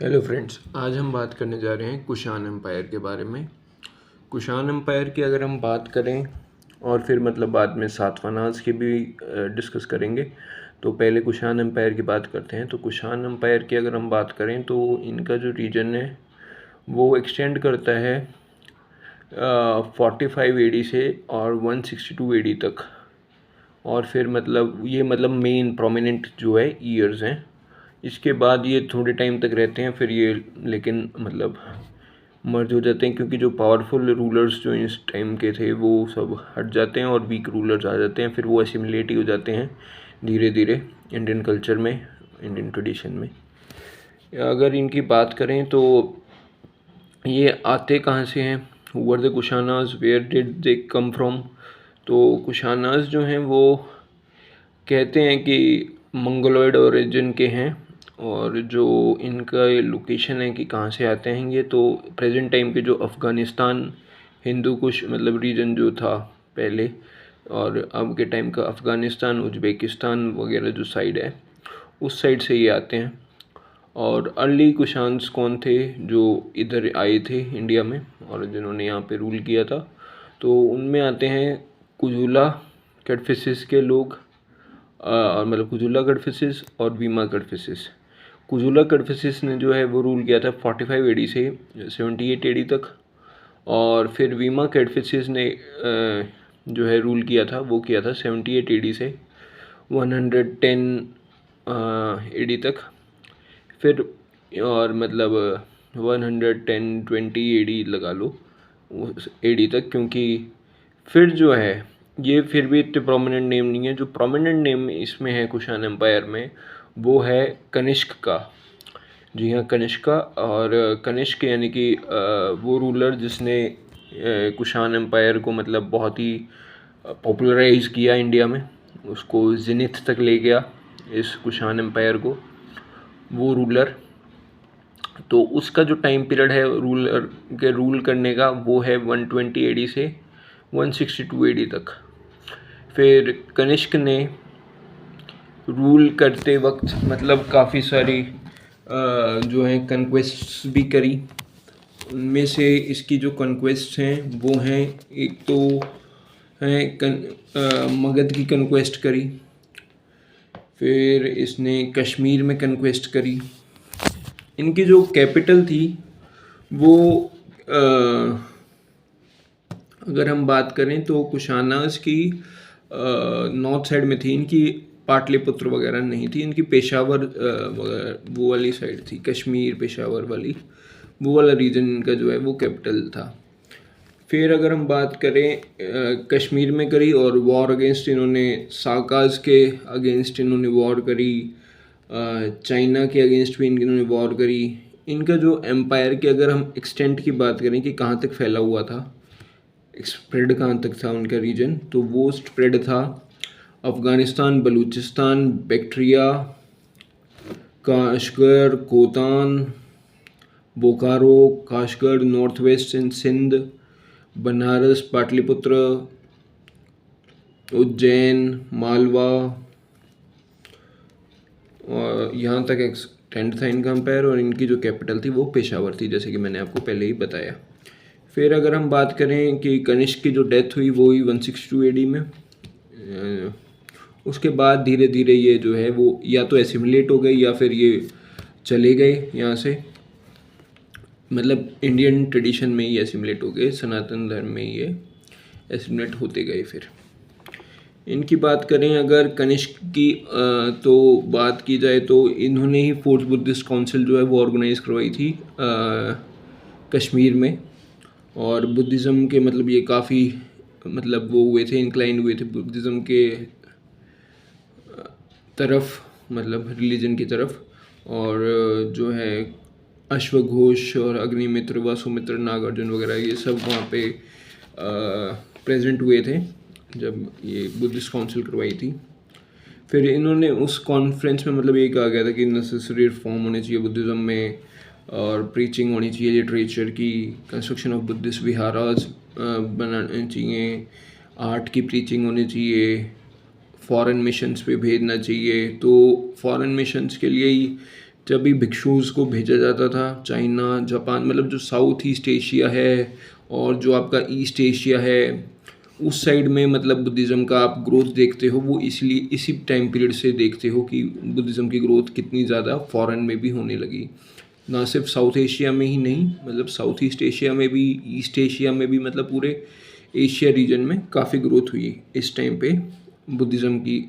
Hello friends, आज हम बात करने जा रहे हैं कुषाण एम्पायर के बारे में। कुषाण एम्पायर की अगर हम बात करें और फिर बाद में सातवाहनाज की भी डिस्कस करेंगे, तो पहले कुषाण एम्पायर की बात करते हैं। तो कुषाण एम्पायर की अगर हम बात करें तो इनका जो रीजन है वो एक्सटेंड करता है 45 AD से और 162 AD तक। और फिर ये मेन प्रोमिनेंट जो है ईयर्स हैं। इसके बाद ये थोड़े टाइम तक रहते हैं, फिर ये लेकिन मर्ज हो जाते हैं, क्योंकि जो पावरफुल रूलर्स जो इस टाइम के थे वो सब हट जाते हैं और वीक रूलर्स आ जाते हैं। फिर वो एसिमिलेट ही हो जाते हैं धीरे धीरे इंडियन कल्चर में, इंडियन ट्रेडिशन में। अगर इनकी बात करें तो ये आते कहाँ से हैं, who were the Kushanas, where did they come from. तो कुशानाज जो हैं वो कहते हैं कि मंगोलॉयड ओरिजिन के हैं, और जो इनका लोकेशन है कि कहाँ से आते हैं ये, तो प्रेजेंट टाइम के जो अफ़गानिस्तान हिंदू कुश रीजन जो था पहले, और अब के टाइम का अफ़गानिस्तान, उज़्बेकिस्तान वगैरह जो साइड है, उस साइड से ये आते हैं। और अर्ली कुशान्स कौन थे जो इधर आए थे इंडिया में और जिन्होंने यहाँ पे रूल किया था, तो उनमें आते हैं कुजुला कैडफिसिस के लोग, और कुजुला कैडफिसिस और वीमा कैडफिसिस। कुजुला कैडफिसिस ने जो है वो रूल किया था 45 AD से 78 AD तक, और फिर वीमा कैडफिसिस ने जो है रूल किया था वो किया था 78 AD से 110 AD तक। फिर और 110-20 AD लगा लो उस AD तक, क्योंकि फिर जो है ये फिर भी इतने प्रोमिनेंट नेम नहीं है। जो प्रोमिनेंट नेम इसमें है कुषाण एम्पायर में, वो है कनिष्क का। जी हाँ, कनिष्का। और कनिष्क यानी कि वो रूलर जिसने कुषाण एम्पायर को बहुत ही पॉपुलराइज किया इंडिया में, उसको जेनिथ तक ले गया इस कुषाण एम्पायर को, वो रूलर। तो उसका जो टाइम पीरियड है रूलर के रूल करने का, वो है 120 AD से 162 AD तक। फिर कनिष्क ने रूल करते वक्त काफ़ी सारी जो हैं कन्क्वेस्ट्स भी करी। उनमें से इसकी जो कन्क्वेस्ट हैं वो हैं, एक तो है मगध की कन्क्वेस्ट करी, फिर इसने कश्मीर में कन्क्वेस्ट करी। इनकी जो कैपिटल थी वो अगर हम बात करें तो कुशानास की नॉर्थ साइड में थी। इनकी पाटलिपुत्र वगैरह नहीं थी, इनकी पेशावर वो वाली साइड थी, कश्मीर पेशावर वाली, वो वाला रीजन इनका जो है वो कैपिटल था। फिर अगर हम बात करें कश्मीर में करी, और वॉर अगेंस्ट इन्होंने साकाज के अगेंस्ट इन्होंने वॉर करी, चाइना के अगेंस्ट भी इन्होंने वॉर करी। इनका जो एम्पायर की अगर हम एक्सटेंट की बात करें कि कहाँ तक फैला हुआ था, स्प्रेड कहाँ तक था उनका रीजन, तो वो स्प्रेड था Afghanistan, Balochistan, Bactria, Kashgar, Khotan, Bokaro, Kashgar, north west in Sindh, Banaras, Pataliputra, Ujjain, Malwa, और यहाँ तक एक्सटेंड था इनका एम्पायर। और इनकी जो कैपिटल थी वो पेशावर थी, जैसे कि मैंने आपको पहले ही बताया। फिर अगर हम बात करें कि कनिष्क की जो डेथ हुई वो हुई 162 AD में। उसके बाद धीरे धीरे ये जो है वो या तो एसिमिलेट हो गए या फिर ये चले गए यहाँ से, इंडियन ट्रेडिशन में ही एसिमिलेट हो गए, सनातन धर्म में ही ये एसिमिलेट होते गए। फिर इनकी बात करें अगर कनिष्क की, तो बात की जाए तो इन्होंने ही फोर्थ बुद्धिस्ट काउंसिल जो है वो ऑर्गेनाइज करवाई थी कश्मीर में। और बुद्धिज़्म के ये काफ़ी वो हुए थे, इंक्लाइन हुए थे बुद्धिज़्म के तरफ, रिलीजन की तरफ। और जो है अश्वघोष और अग्निमित्र, वासुमित्र, नागार्जुन वगैरह ये सब वहाँ पे प्रेजेंट हुए थे जब ये बुद्धिस्ट काउंसिल करवाई थी। फिर इन्होंने उस कॉन्फ्रेंस में ये कहा गया था कि नेसेसरी रिफॉर्म होने चाहिए बुद्धिज़्म में, और प्रीचिंग होनी चाहिए लिटरेचर की, कंस्ट्रक्शन ऑफ बुद्धिस्ट विहारास बनाने चाहिए, आर्ट की प्रीचिंग होनी चाहिए, फॉरेन मिशंस पे भेजना चाहिए। तो फॉरेन मिशंस के लिए ही जब भी भिक्षुओं को भेजा जाता था चाइना, जापान, मतलब जो साउथ ईस्ट एशिया है और जो आपका ईस्ट एशिया है, उस साइड में मतलब बुद्धिज़्म का आप ग्रोथ देखते हो, वो इसलिए इसी टाइम पीरियड से देखते हो कि बुद्धिज़्म की ग्रोथ कितनी ज़्यादा फॉरेन में भी होने लगी। ना सिर्फ साउथ एशिया में ही नहीं, मतलब साउथ ईस्ट एशिया में भी, ईस्ट एशिया में भी, मतलब पूरे एशिया रीजन में काफ़ी ग्रोथ हुई इस टाइम पे बुद्धिज़्म की।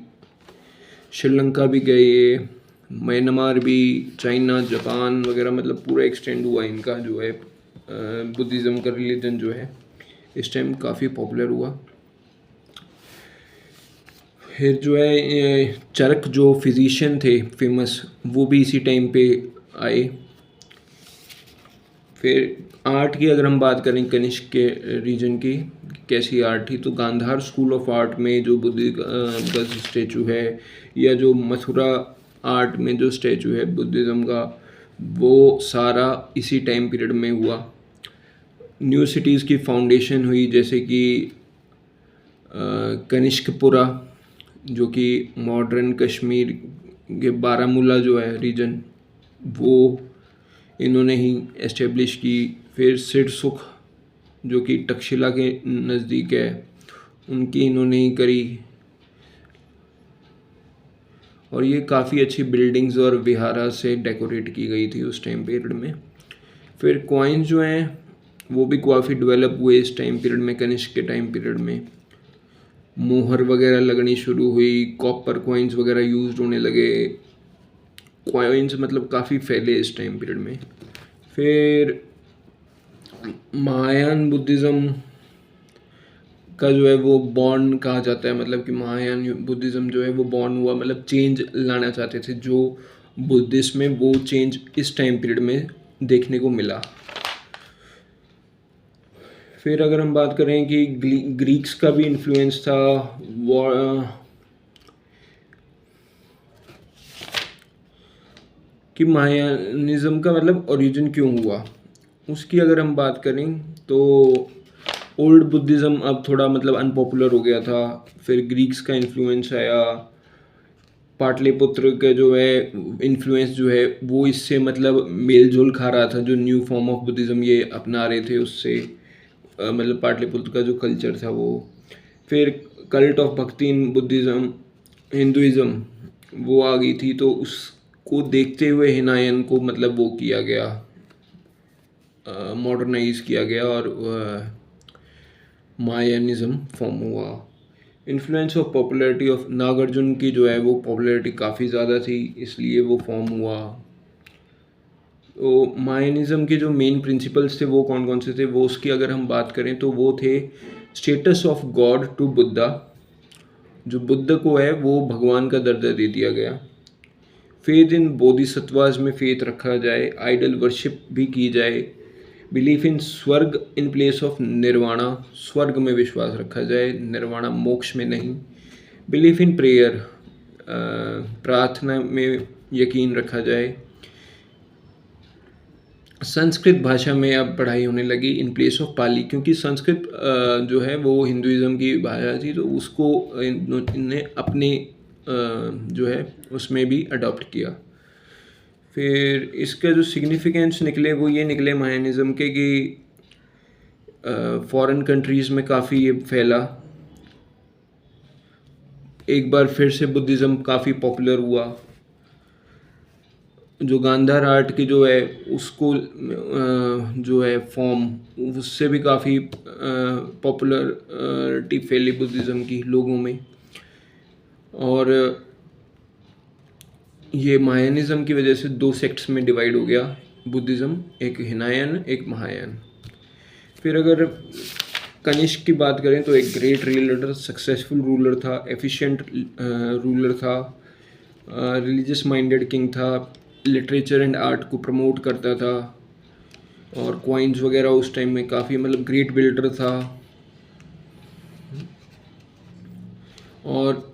श्रीलंका भी गए, म्यांमार भी, चाइना, जापान वगैरह, मतलब पूरा एक्सटेंड हुआ इनका जो है बुद्धिज़्म का रिलीजन जो है इस टाइम काफ़ी पॉपुलर हुआ। फिर जो है चरक जो फिजिशियन थे फेमस, वो भी इसी टाइम पे आए। फिर आर्ट की अगर हम बात करें कनिष्क के रीजन की, कैसी आर्ट थी, तो गांधार स्कूल ऑफ आर्ट में जो बुद्ध का स्टैचू है, या जो मथुरा आर्ट में जो स्टैचू है बुद्धिज़्म का, वो सारा इसी टाइम पीरियड में हुआ। न्यू सिटीज़ की फाउंडेशन हुई, जैसे कि कनिष्कपुरा, जो कि मॉडर्न कश्मीर के बारामूला जो है रीजन, वो इन्होंने ही एस्टेब्लिश की। फिर सिरसुख जो कि तक्षशिला के नज़दीक है, उनकी इन्होंने ही करी। और ये काफ़ी अच्छी बिल्डिंग्स और विहारा से डेकोरेट की गई थी उस टाइम पीरियड में। फिर कॉइन्स जो हैं वो भी काफ़ी डेवलप हुए इस टाइम पीरियड में, कनिष्क के टाइम पीरियड में। मोहर वगैरह लगनी शुरू हुई, कॉपर कॉइन्स वगैरह यूज होने लगे, कॉइन्स मतलब काफ़ी फैले इस टाइम पीरियड में। फिर महायान बुद्धिज़्म का जो है वो बॉर्न कहा जाता है, मतलब कि महायान बुद्धिज़्म जो है वो बॉर्न हुआ, मतलब चेंज लाना चाहते थे जो बुद्धिस्ट में, वो चेंज इस टाइम पीरियड में देखने को मिला। फिर अगर हम बात करें कि ग्रीक्स का भी इन्फ्लुएंस था, कि महायानिज्म का मतलब ओरिजिन क्यों हुआ, उसकी अगर हम बात करें तो ओल्ड बुद्धिज़्म अब थोड़ा मतलब अनपॉपुलर हो गया था। फिर ग्रीक्स का इन्फ्लुएंस आया, पाटलिपुत्र का जो है इन्फ्लुएंस जो है वो इससे मतलब मेल जोल खा रहा था, जो न्यू फॉर्म ऑफ बुद्धिज़्म ये अपना रहे थे उससे, मतलब पाटलिपुत्र का जो कल्चर था वो। फिर कल्ट ऑफ भक्ति इन बुद्धिज़्म, हिंदुइज़्म वो आ गई थी, तो उसको देखते हुए हिनायन को मतलब वो किया गया, मॉडर्नाइज किया गया और महायानिज्म फॉर्म हुआ। Influence of popularity of Nagarjuna की जो है वो पॉपुलैरिटी काफ़ी ज़्यादा थी, इसलिए वो फॉर्म हुआ। तो महायानिज्म के जो मेन प्रिंसिपल्स थे वो कौन कौन से थे, वो उसकी अगर हम बात करें तो वो थे status of god to Buddha, जो बुद्ध को है वो भगवान का दर्जा दे दिया गया। फेथ इन बोधिसत्वाज में फेथ रखा जाए, आइडल वर्शिप भी की जाए, बिलीफ इन स्वर्ग इन प्लेस ऑफ निर्वाणा, स्वर्ग में विश्वास रखा जाए, निर्वाणा मोक्ष में नहीं। बिलीफ इन प्रेयर, प्रार्थना में यकीन रखा जाए। संस्कृत भाषा में अब पढ़ाई होने लगी इन प्लेस ऑफ पाली, क्योंकि संस्कृत जो है वो हिंदुइज़्म की भाषा थी, तो उसको इनने अपने जो है उसमें भी अडॉप्ट किया। फिर इसका जो सिग्निफिकेंस निकले वो ये निकले महायानिज्म के कि फॉरेन कंट्रीज़ में काफ़ी ये फैला, एक बार फिर से बुद्धिज़्म काफ़ी पॉपुलर हुआ। जो गांधार आर्ट की जो है उसको जो है फॉर्म, उससे भी काफ़ी पॉपुलरिटी फैली बुद्धिज़्म की लोगों में। और ये महायानिज्म की वजह से दो सेक्ट्स में डिवाइड हो गया बुद्धिज़्म, एक हिनायन एक महायान। फिर अगर कनिष्क की बात करें तो एक ग्रेट लीडर, सक्सेसफुल रूलर था, एफिशिएंट रूलर था, रिलीजियस माइंडेड किंग था, लिटरेचर एंड आर्ट को प्रमोट करता था, और कॉइन्स वगैरह उस टाइम में काफ़ी मतलब ग्रेट बिल्डर था। और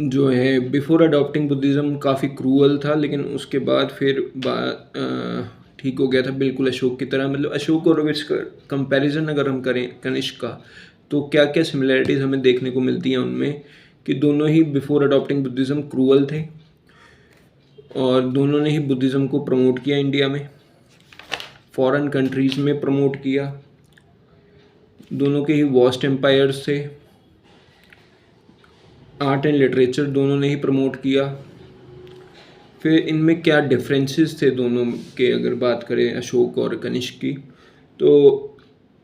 जो है बिफोर अडॉप्टिंग बुद्धिज़्म काफ़ी क्रूअल था, लेकिन उसके बाद फिर ठीक हो गया था, बिल्कुल अशोक की तरह। मतलब अशोक और इसका कंपैरिजन अगर हम करें कनिष्क का, तो क्या क्या सिमिलैरिटीज़ हमें देखने को मिलती हैं उनमें, कि दोनों ही बिफोर अडॉप्टिंग बुद्धिज़्म क्रूअल थे, और दोनों ने ही बुद्धिज़्म को प्रमोट किया इंडिया में, फॉरेन कंट्रीज़ में प्रमोट किया। दोनों के ही वास्ट एम्पायर्स थे। आर्ट एंड लिटरेचर दोनों ने ही प्रमोट किया। फिर इनमें क्या डिफरेंसेस थे दोनों के, अगर बात करें अशोक और कनिष्क की, तो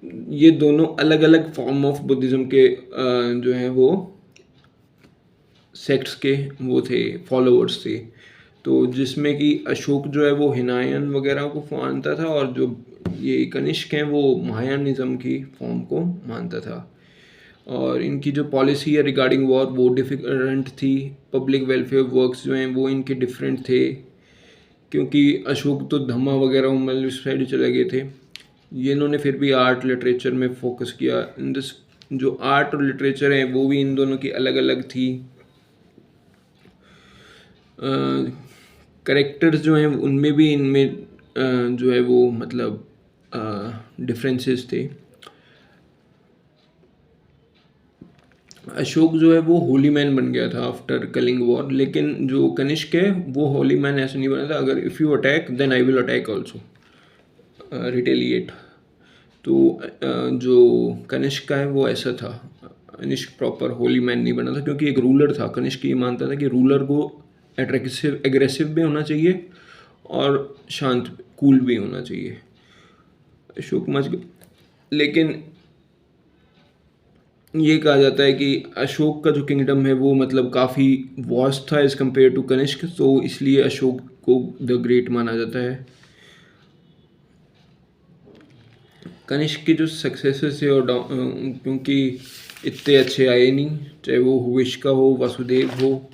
ये दोनों अलग अलग फॉर्म ऑफ बुद्धिज़्म के जो हैं वो सेक्ट्स के वो थे, फॉलोअर्स थे। तो जिसमें कि अशोक जो है वो हिनायन वगैरह को मानता था, और जो ये कनिष्क हैं वो महायानिज़्म की फॉर्म को मानता था। और इनकी जो पॉलिसी है रिगार्डिंग वॉर वो डिफरेंट थी। पब्लिक वेलफेयर वर्क्स जो हैं वो इनके डिफरेंट थे, क्योंकि अशोक तो धम्मा वगैरह मतलब इस साइड चले गए थे। ये इन्होंने फिर भी आर्ट लिटरेचर में फोकस किया। इन दिस जो आर्ट और लिटरेचर है वो भी इन दोनों की अलग अलग थी। करेक्टर्स जो हैं उनमें भी इनमें जो है वो मतलब डिफरेंसेस थे। अशोक जो है वो होली मैन बन गया था आफ्टर कलिंग वॉर, लेकिन जो कनिष्क है वो होली मैन ऐसे नहीं बना था। अगर if you attack then I will attack also, retaliate. तो जो कनिष्क का है वो ऐसा था। कनिष्क प्रॉपर होली मैन नहीं बना था, क्योंकि एक रूलर था। कनिष्क ये मानता था कि रूलर को एग्रेसिव भी होना चाहिए और शांत कूल भी होना चाहिए। अशोक मच, लेकिन ये कहा जाता है कि अशोक का जो किंगडम है वो मतलब काफ़ी वास्ट था एज़ कम्पेयर टू कनिष्क, तो इसलिए अशोक को द ग्रेट माना जाता है। कनिष्क के जो सक्सेसर्स थे और क्योंकि इतने अच्छे आए नहीं, चाहे वो हुविष्का हो, वासुदेव हो,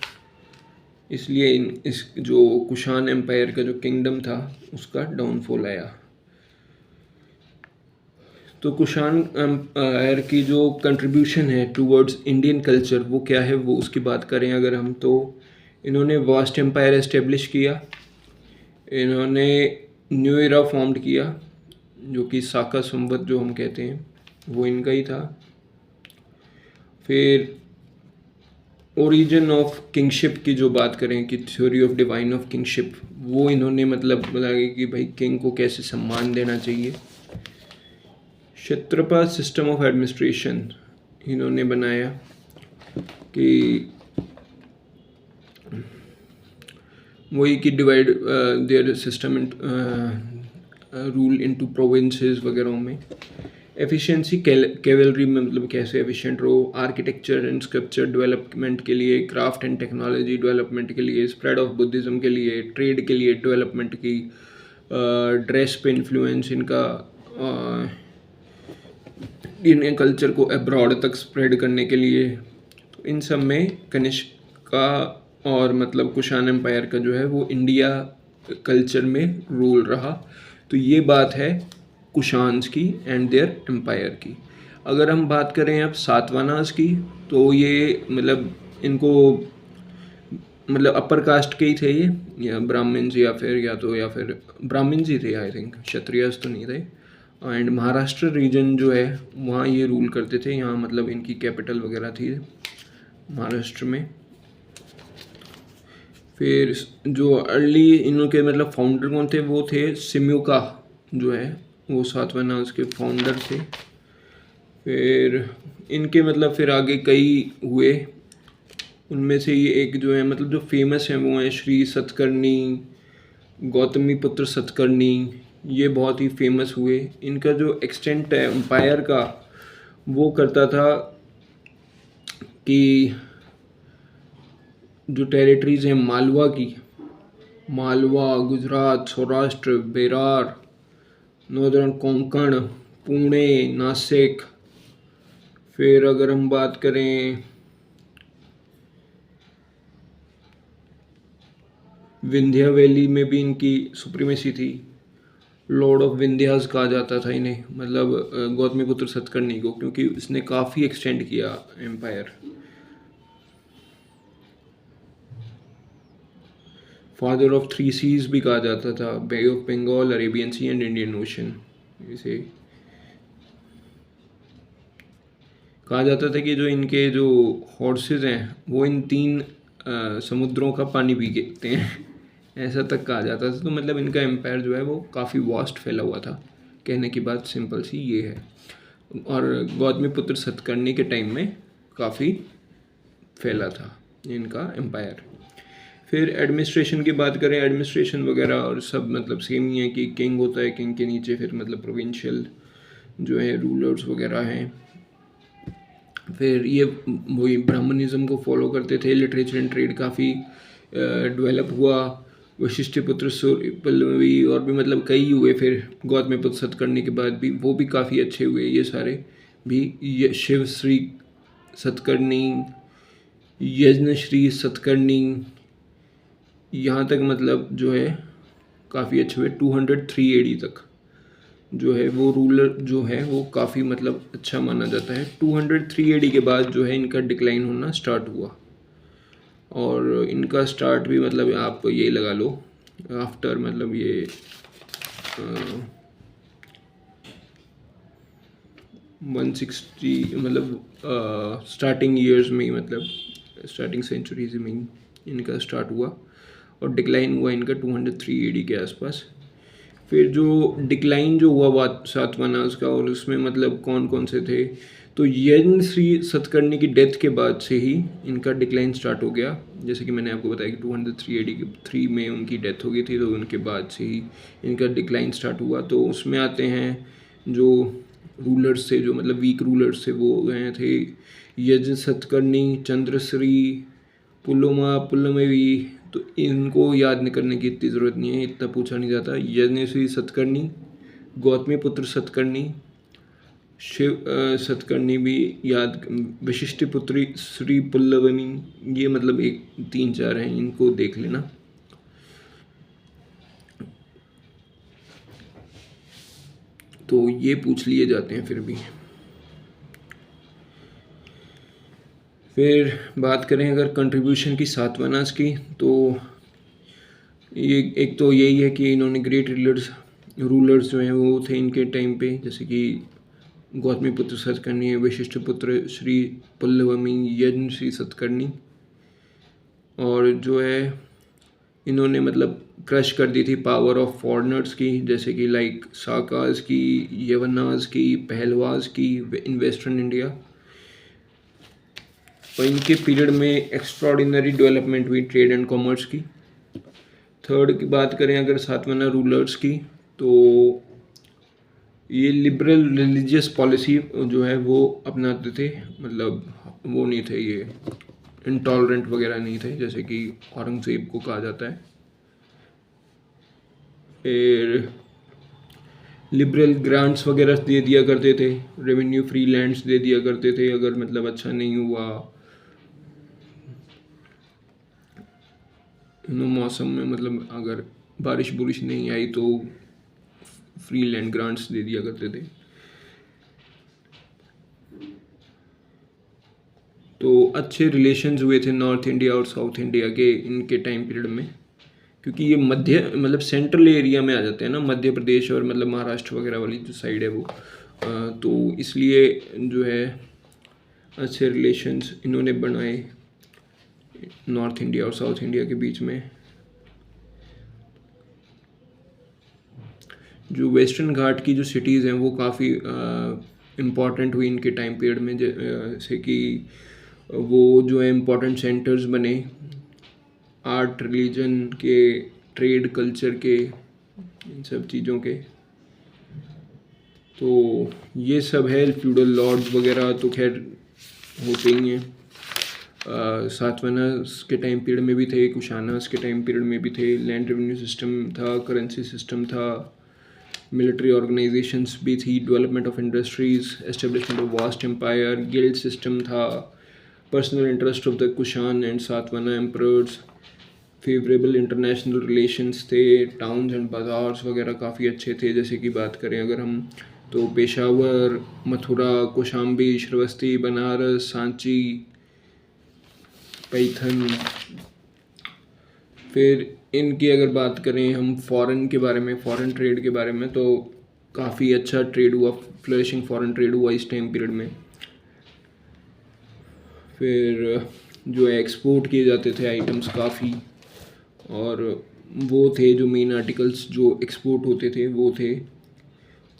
इसलिए इस जो कुषाण एम्पायर का जो किंगडम था उसका डाउनफॉल आया। तो कुषाण एम्पायर की जो कंट्रीब्यूशन है टूवर्ड्स इंडियन कल्चर वो क्या है, वो उसकी बात करें अगर हम, तो इन्होंने वास्ट एम्पायर एस्टेब्लिश किया। इन्होंने न्यू एरा फॉर्म्ड किया, जो कि साका संवत जो हम कहते हैं वो इनका ही था। फिर ओरिजिन ऑफ किंगशिप की जो बात करें कि theory of divine of kingship, वो इन्होंने मतलब बताया कि भाई किंग को कैसे सम्मान देना चाहिए। क्षत्रपा सिस्टम ऑफ एडमिनिस्ट्रेशन इन्होंने बनाया कि वही कि divide there system in rule into provinces वगैरह में। एफिशिएंसी कैवलरी में मतलब कैसे एफिशिएंट रहो, आर्किटेक्चर एंड स्कल्पचर डेवलपमेंट के लिए, क्राफ्ट एंड टेक्नोलॉजी डेवलपमेंट के लिए, स्प्रेड ऑफ बुद्धिज़्म के लिए, ट्रेड के लिए डेवलपमेंट की, ड्रेस पे इन्फ्लुएंस इनका, इंडियन कल्चर को अब्रॉड तक स्प्रेड करने के लिए। तो इन सब में कनिष्क का और मतलब कुषाण एम्पायर का जो है वो इंडिया कल्चर में रोल रहा। तो ये बात है कुषाण्स की एंड देयर एम्पायर की। अगर हम बात करें अब सातवाहनास की, तो ये मतलब इनको मतलब अपर कास्ट के ही थे ये, या ब्राह्मण्स या फिर ब्राह्मण्स ही थे आई थिंक, क्षत्रियस तो नहीं थे। एंड महाराष्ट्र रीजन जो है वहाँ ये रूल करते थे। यहाँ मतलब इनकी कैपिटल वगैरह थी महाराष्ट्र में। फिर जो अर्ली इनके मतलब फाउंडर कौन थे, वो थे सिम्युका जो है वो सातवाहनास के फाउंडर थे। फिर इनके मतलब फिर आगे कई हुए, उनमें से ये एक जो है मतलब जो फेमस है वो है श्री सतकर्णी, गौतमी पुत्र सतकर्णी, ये बहुत ही फेमस हुए। इनका जो एक्सटेंट है एम्पायर का वो करता था कि जो टेरिटरीज हैं मालवा की, मालवा, गुजरात, सौराष्ट्र, बेरार, नॉर्दर्न कोंकण, पुणे, नासिक। फिर अगर हम बात करें विंध्या वैली में भी इनकी सुप्रीमेसी थी। लॉर्ड ऑफ विंध्यास कहा जाता था इन्हें, मतलब गौतमीपुत्र सतकर्णी को, क्योंकि इसने काफ़ी एक्सटेंड किया empire. Father of three seas भी कहा जाता था, bay of Bengal, Arabian sea and Indian Ocean. इसे कहा जाता था कि जो इनके जो हॉर्सेस हैं वो इन तीन समुद्रों का पानी पीते हैं ऐसा तक कहा जाता था। तो मतलब इनका एम्पायर जो है वो काफ़ी वास्ट फैला हुआ था। कहने की बात सिंपल सी ये है। और गौतमीपुत्र सतकर्णी के टाइम में काफ़ी फैला था इनका एम्पायर। फिर एडमिनिस्ट्रेशन की बात करें, एडमिनिस्ट्रेशन वगैरह और सब मतलब सेम ही है कि किंग होता है, किंग के नीचे फिर मतलब प्रोविंशियल जो है रूलर्स वगैरह हैं। फिर ये वही ब्राह्मणिज्म को फॉलो करते थे। लिटरेचर एंड ट्रेड काफ़ी डेवलप हुआ। वशिष्ठपुत्र, सूर्य पल्लवी और भी मतलब कई हुए। फिर गौतमीपुत्र सतकर्णी के बाद भी वो भी काफ़ी अच्छे हुए ये सारे भी। ये शिवश्री सतकर्णी, यज्ञश्री सतकर्णी, यहाँ तक मतलब जो है काफ़ी अच्छे हुए। 203 AD तक जो है वो रूलर जो है वो काफ़ी मतलब अच्छा माना जाता है। 203 AD के बाद जो है इनका डिक्लाइन होना स्टार्ट हुआ। और इनका स्टार्ट भी मतलब आप ये लगा लो आफ्टर मतलब ये 160 मतलब स्टार्टिंग ईयर्स में ही मतलब स्टार्टिंग सेंचुरीज में ही इनका स्टार्ट हुआ और डिक्लाइन हुआ इनका 203 AD के आसपास। फिर जो डिक्लाइन जो हुआ सातवाहनास का, और उसमें मतलब कौन कौन से थे, तो यज्ञ श्री सतकर्णी की डेथ के बाद से ही इनका डिक्लाइन स्टार्ट हो गया। जैसे कि मैंने आपको बताया कि 203 AD के 3 में उनकी डेथ हो गई थी, तो उनके बाद से ही इनका डिक्लाइन स्टार्ट हुआ। तो उसमें आते हैं जो रूलर्स थे, जो मतलब वीक रूलर्स थे, वो गए थे यज्ञ सतकर्णी, चंद्रश्री, पुलोमा, पुलमेवी। तो इनको याद करने की इतनी ज़रूरत नहीं है, इतना पूछा नहीं जाता। यज्ञश्री सतकर्णी, गौतमीपुत्र सतकर्णी, शिव सतकर्णी भी याद, वशिष्ठ पुत्री श्री पल्लवनी, ये मतलब एक 3-4 हैं, इनको देख लेना। तो ये पूछ लिए जाते हैं फिर भी। फिर बात करें अगर कंट्रीब्यूशन की सातवाहनास की, तो ये एक तो यही है कि इन्होंने ग्रेट रूलर्स जो हैं वो थे इनके टाइम पे, जैसे कि गौतमीपुत्र सतकर्णी, वशिष्ठपुत्र श्री पल्लवमी, यज्ञ श्री सतकर्णी। और जो है इन्होंने मतलब क्रश कर दी थी पावर ऑफ फॉरेनर्स की, जैसे कि लाइक साकाज की, यवनाज की, पहलवाज की इन वेस्टर्न इंडिया। और इनके पीरियड में एक्स्ट्रॉर्डिनरी डेवलपमेंट हुई ट्रेड एंड कॉमर्स की। थर्ड की बात करें अगर सातवाहना रूलर्स की, तो ये लिबरल रिलीजियस पॉलिसी जो है वो अपनाते थे। मतलब वो नहीं थे ये इंटॉलरेंट वगैरह नहीं थे, जैसे कि औरंगजेब को कहा जाता है। फिर लिबरल ग्रांट्स वगैरह दे दिया करते थे, रेवेन्यू फ्री लैंड्स दे दिया करते थे अगर मतलब अच्छा नहीं हुआ मौसम में, मतलब अगर बारिश बुरिश नहीं आई तो फ्री लैंड ग्रांट्स दे दिया करते थे। तो अच्छे रिलेशंस हुए थे नॉर्थ इंडिया और साउथ इंडिया के इनके टाइम पीरियड में, क्योंकि ये मध्य मतलब सेंट्रल एरिया में आ जाते हैं ना, मध्य प्रदेश और मतलब महाराष्ट्र वगैरह वाली जो साइड है वो। तो इसलिए जो है अच्छे रिलेशंस इन्होंने बनाए नॉर्थ इंडिया और साउथ इंडिया के बीच में। जो वेस्टर्न घाट की जो सिटीज़ हैं वो काफ़ी इम्पॉर्टेंट हुई इनके टाइम पीरियड में, जैसे कि वो जो है इम्पोर्टेंट सेंटर्स बने आर्ट, रिलीजन के, ट्रेड, कल्चर के, इन सब चीज़ों के। तो ये सब है। फ्यूडल लॉर्ड्स वगैरह तो खैर होते ही हैं। सातवाहनास के टाइम पीरियड में भी थे, कुशानास के टाइम पीरियड में भी थे। लैंड रेवेन्यू सिस्टम था, करेंसी सिस्टम था, मिलिट्री ऑर्गेनाइजेशंस भी थी, development of industries, establishment of vast empire, guild system था, personal interest of the Kushan and Satavahana emperors, favourable international relations थे, टाउन्स एंड बाज़ार्स वगैरह काफ़ी अच्छे थे। जैसे कि बात करें अगर हम, तो पेशावर, मथुरा, कौशाम्बी, श्रावस्ती, बनारस, सांची, पैठन। फिर इनकी अगर बात करें हम फॉरेन के बारे में, फॉरेन ट्रेड के बारे में, तो काफ़ी अच्छा ट्रेड हुआ, फ्लरिशिंग फॉरेन ट्रेड हुआ इस टाइम पीरियड में। फिर जो है एक्सपोर्ट किए जाते थे आइटम्स काफ़ी, और वो थे जो मेन आर्टिकल्स जो एक्सपोर्ट होते थे, वो थे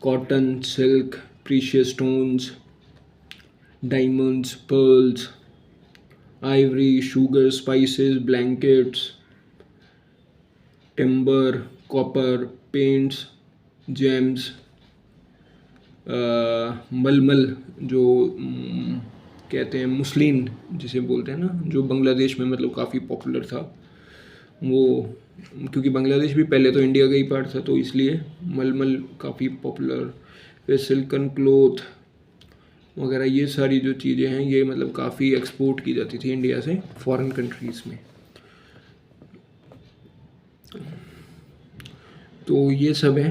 cotton, silk, precious stones, diamonds, pearls, Ivory, sugar, spices, blankets, timber, copper, paints, James, मलमल जो कहते हैं, मुस्लिन जिसे बोलते हैं ना, जो बांग्लादेश में मतलब काफ़ी पॉपुलर था वो, क्योंकि बांग्लादेश भी पहले तो इंडिया का ही पार्ट था, तो इसलिए मलमल काफ़ी पॉपुलर। फिर सिल्कन क्लोथ वगैरह, ये सारी जो चीज़ें हैं ये मतलब काफ़ी एक्सपोर्ट की जाती थी इंडिया से फॉरेन कंट्रीज़ में। तो ये सब है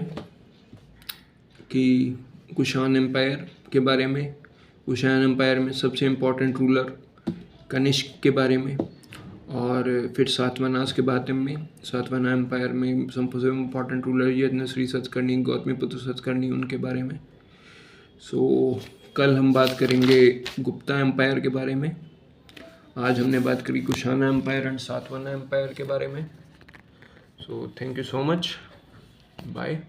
कि कुषाण एम्पायर के बारे में, कुषाण एम्पायर में सबसे इम्पोर्टेंट रूलर कनिष्क के बारे में, और फिर सातवाहनास के बारे में। सातवाहना एम्पायर में सबसे इम्पोर्टेंट रूलर यज्ञश्री सतकर्णी, गौतमीपुत्र सतकर्णी, उनके बारे में। सो कल हम बात करेंगे गुप्ता एम्पायर के बारे में। आज हमने बात करी Kushan empire and Satavahana empire के बारे में। So thank you so much, bye.